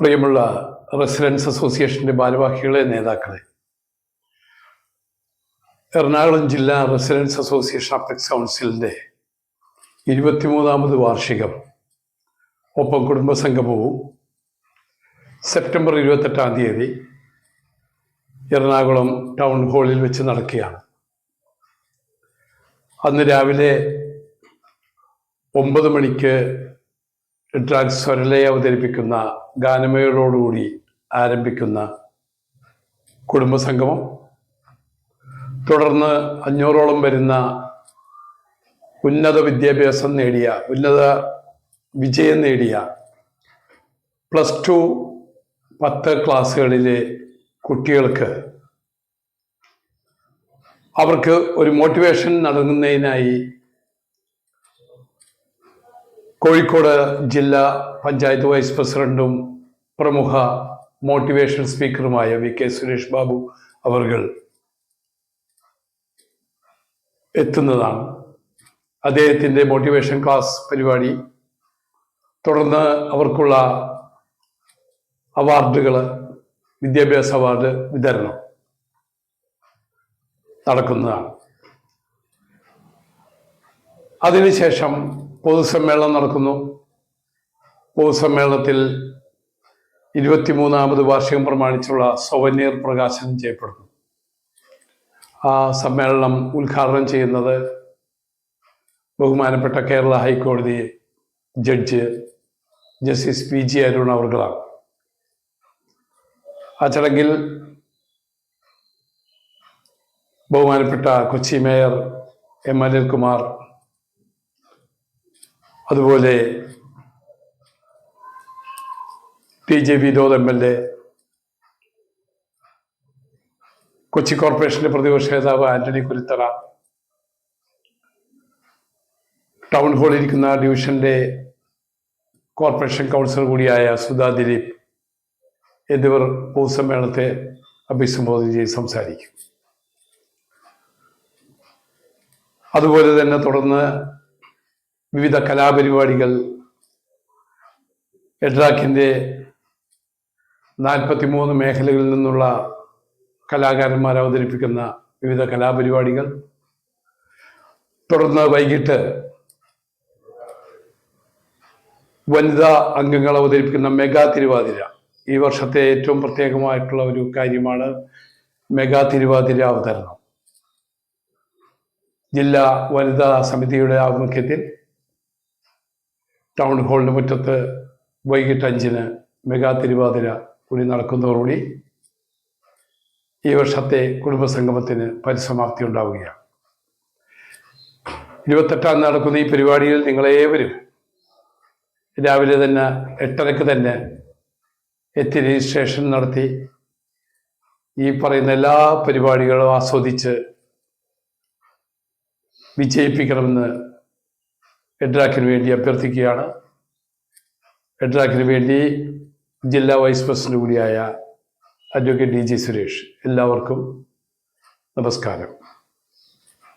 പ്രിയമുള്ള റെസിഡൻസ് അസോസിയേഷൻ്റെ ഭാരവാഹികളെ, നേതാക്കളെ, എറണാകുളം ജില്ലാ റെസിഡൻസ് അസോസിയേഷൻ അപ്പെക്സ് കൗൺസിലിൻ്റെ 23ാമത് വാർഷികം ഒപ്പം കുടുംബസംഗമവും സെപ്റ്റംബർ 28-ാം തീയതി എറണാകുളം ടൗൺ ഹാളിൽ വെച്ച് നടക്കുകയാണ്. അന്ന് രാവിലെ 9 മണിക്ക് ഡ്രാഗ് സ്വരലയെ അവതരിപ്പിക്കുന്ന ഗാനമേളയോടുകൂടി ആരംഭിക്കുന്ന കുടുംബസംഗമം, തുടർന്ന് 500ഓളം വരുന്ന ഉന്നത വിദ്യാഭ്യാസം നേടിയ, ഉന്നത വിജയം നേടിയ +2, 10 ക്ലാസ്സുകളിലെ കുട്ടികൾക്ക് അവർക്ക് ഒരു മോട്ടിവേഷൻ നൽകുന്നതിനായി കോഴിക്കോട് ജില്ലാ പഞ്ചായത്ത് വൈസ് പ്രസിഡന്റും പ്രമുഖ മോട്ടിവേഷൻ സ്പീക്കറുമായ VK സുരേഷ് ബാബു അവർകൾ എത്തുന്നതാണ്. അദ്ദേഹത്തിൻ്റെ മോട്ടിവേഷൻ ക്ലാസ് പരിപാടി, തുടർന്ന് അവർക്കുള്ള അവാർഡുകൾ, വിദ്യാഭ്യാസ അവാർഡ് വിതരണം നടക്കുന്നതാണ്. അതിനുശേഷം പൊതുസമ്മേളനം നടക്കുന്നു. പൊതുസമ്മേളനത്തിൽ 23ാമത് വാർഷികം പ്രമാണിച്ചുള്ള സൊവനീർ പ്രകാശനം ചെയ്യപ്പെടുന്നു. ആ സമ്മേളനം ഉദ്ഘാടനം ചെയ്യുന്നത് ബഹുമാനപ്പെട്ട കേരള ഹൈക്കോടതി ജഡ്ജ് ജസ്റ്റിസ് PG അരുൺ അവർകളാണ്. ആ ചടങ്ങിൽ ബഹുമാനപ്പെട്ട കൊച്ചി മേയർ M. അനിൽകുമാർ, അതുപോലെ TJ വിനോദ് MLA, കൊച്ചി കോർപ്പറേഷന്റെ പ്രതിപക്ഷ നേതാവ് ആന്റണി കുരുത്തറ, ടൗൺ ഹാളിലിരിക്കുന്ന ഡിവിഷന്റെ കോർപ്പറേഷൻ കൗൺസിലർ കൂടിയായ സുധാ ദിലീപ് എന്നിവർ പൊതുസമ്മേളനത്തെ അഭിസംബോധന ചെയ്ത് സംസാരിക്കും. അതുപോലെ തന്നെ തുടർന്ന് വിവിധ കലാപരിപാടികൾ, എഡ്രാക്കിൻ്റെ 43 മേഖലകളിൽ നിന്നുള്ള കലാകാരന്മാർ അവതരിപ്പിക്കുന്ന വിവിധ കലാപരിപാടികൾ, തുടർന്ന് വൈകിട്ട് വനിതാ അംഗങ്ങൾ അവതരിപ്പിക്കുന്ന മെഗാ തിരുവാതിര. ഈ വർഷത്തെ ഏറ്റവും പ്രത്യേകമായിട്ടുള്ള ഒരു കാര്യമാണ് മെഗാ തിരുവാതിര അവതരണം. ജില്ലാ വനിതാ സമിതിയുടെ ആഭിമുഖ്യത്തിൽ ടൗൺ ഹാളിന് മുറ്റത്ത് വൈകിട്ട് 5-ന് മെഗാ തിരുവാതിര കൂടി നടക്കുന്നതോടുകൂടി ഈ വർഷത്തെ കുടുംബസംഗമത്തിന് പരിസമാപ്തി ഉണ്ടാവുകയാണ്. 28-ാം നടക്കുന്ന ഈ പരിപാടിയിൽ നിങ്ങളേവരും രാവിലെ തന്നെ 8:30-ക്ക് തന്നെ എത്തി രജിസ്ട്രേഷൻ നടത്തി ഈ പറയുന്ന എല്ലാ പരിപാടികളും ആസ്വദിച്ച് വിജയിപ്പിക്കണമെന്ന് എഡ്രാക്കിന് വേണ്ടി അഭ്യർത്ഥിക്കുകയാണ്. എഡ്രാക്കിന് വേണ്ടി ജില്ലാ വൈസ് പ്രസിഡന്റ് കൂടിയായ അഡ്വക്കേറ്റ് DG സുരേഷ്. എല്ലാവർക്കും നമസ്കാരം.